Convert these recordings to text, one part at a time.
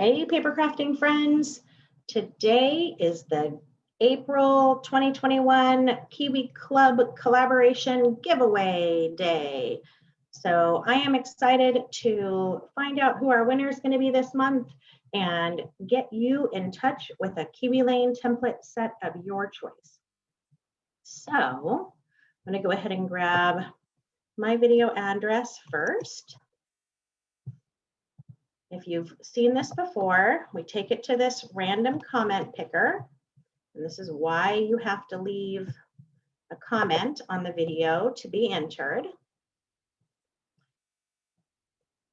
Hey, paper crafting friends. Today is the April 2021 Kiwi Club Collaboration Giveaway Day. So I am excited to find out who our winner is going to be this month and get you in touch with a Kiwi Lane template set of your choice. So I'm going to go ahead and grab my video address first. If you've seen this before, we take it to this random comment picker. And this is why you have to leave a comment on the video to be entered.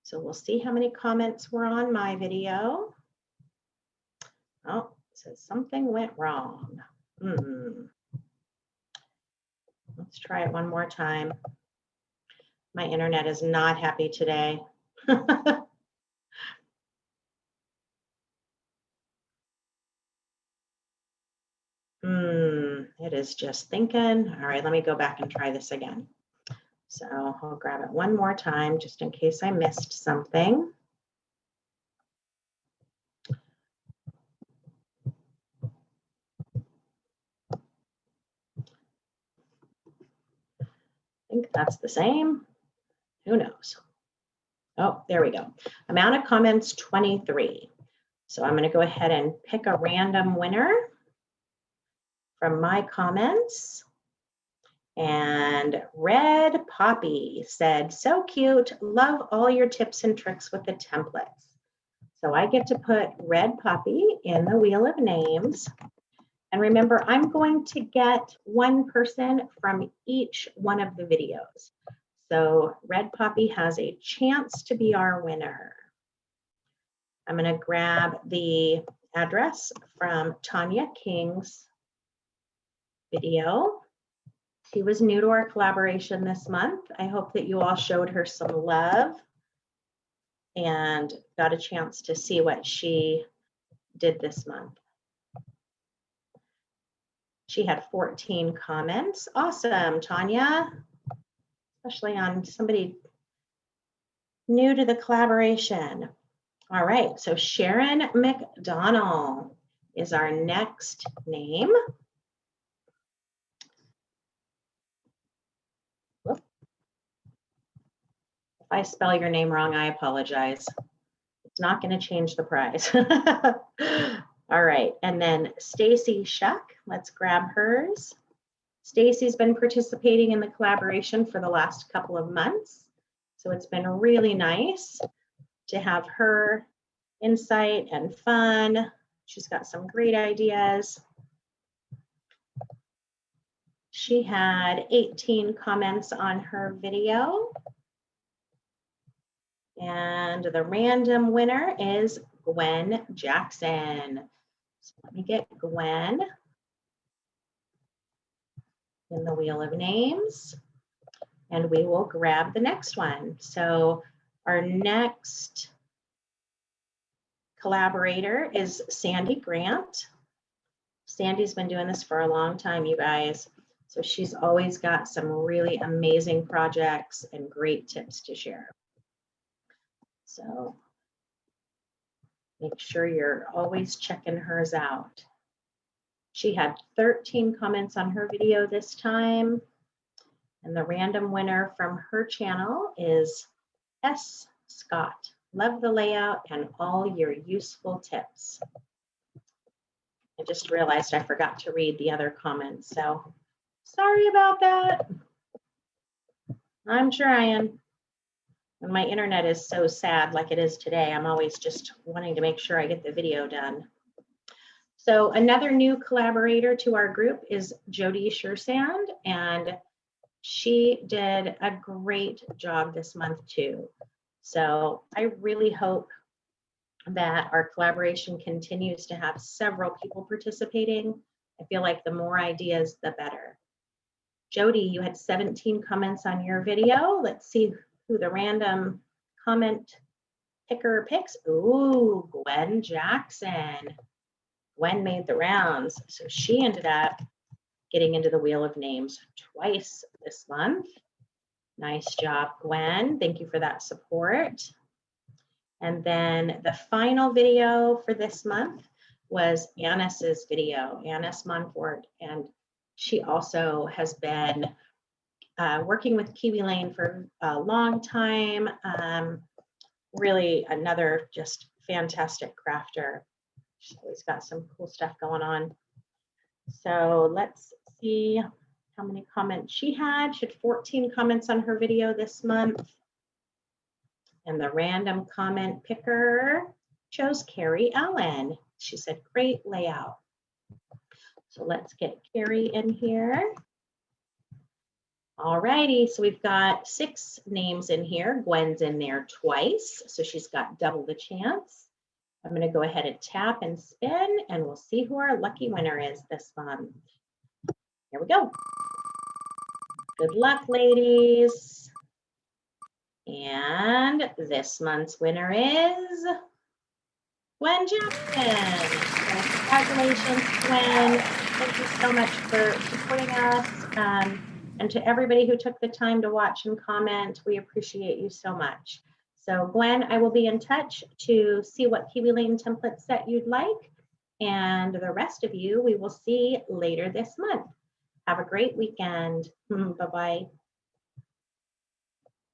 So we'll see how many comments were on my video. Oh, it says something went wrong. Let's try it one more time. My internet is not happy today. It is just thinking. All right, let me go back and try this again. So I'll grab it one more time just in case I missed something. I think that's the same. Who knows? Oh, there we go. Amount of comments, 23. So I'm going to go ahead and pick a random winner from my comments. And Red Poppy said, so cute, love all your tips and tricks with the templates. So I get to put Red Poppy in the wheel of names. And remember, I'm going to get one person from each one of the videos. So Red Poppy has a chance to be our winner. I'm going to grab the address from Tanya King's video. She was new to our collaboration this month. I hope that you all showed her some love and got a chance to see what she did this month. She had 14 comments. Awesome, Tanya, especially on somebody new to the collaboration. All right, so Sharon McDonald is our next name. If I spell your name wrong, I apologize. It's not going to change the prize. All right, and then Stacy Shuck, let's grab hers. Stacy's been participating in the collaboration for the last couple of months, so it's been really nice to have her insight and fun. She's got some great ideas. She had 18 comments on her video. And the random winner is Gwen Jackson. So let me get Gwen in the wheel of names, and we will grab the next one. So our next collaborator is Sandy Grant. Sandy's been doing this for a long time, you guys. So she's always got some really amazing projects and great tips to share. So make sure you're always checking hers out. She had 13 comments on her video this time. And the random winner from her channel is S. Scott. Love the layout and all your useful tips. I just realized I forgot to read the other comments, so sorry about that. I'm trying. When my internet is so sad like it is today, I'm always just wanting to make sure I get the video done. So another new collaborator to our group is Jody Shursand, and she did a great job this month too. So I really hope that our collaboration continues to have several people participating. I feel like the more ideas, the better. Jody, you had 17 comments on your video. Let's see who the random comment picker picks. Ooh, Gwen Jackson. Gwen made the rounds. So she ended up getting into the wheel of names twice this month. Nice job, Gwen. Thank you for that support. And then the final video for this month was Annis's video, Annis Montfort. And she also has been working with Kiwi Lane for a long time. Really another just fantastic crafter. She's always got some cool stuff going on. So let's see how many comments she had. She had 14 comments on her video this month. And the random comment picker chose Carrie Ellen. She said, great layout. So let's get Carrie in here. All righty, so we've got 6 names in here. Gwen's in there twice, so she's got double the chance. I'm going to go ahead and tap and spin, and we'll see who our lucky winner is this month. Here we go. Good luck, ladies. And this month's winner is Gwen Jackson. So congratulations, Gwen. Thank you so much for supporting us. And to everybody who took the time to watch and comment, we appreciate you so much. So Gwen, I will be in touch to see what Kiwi Lane template set you'd like. And the rest of you, we will see later this month. Have a great weekend. Bye-bye.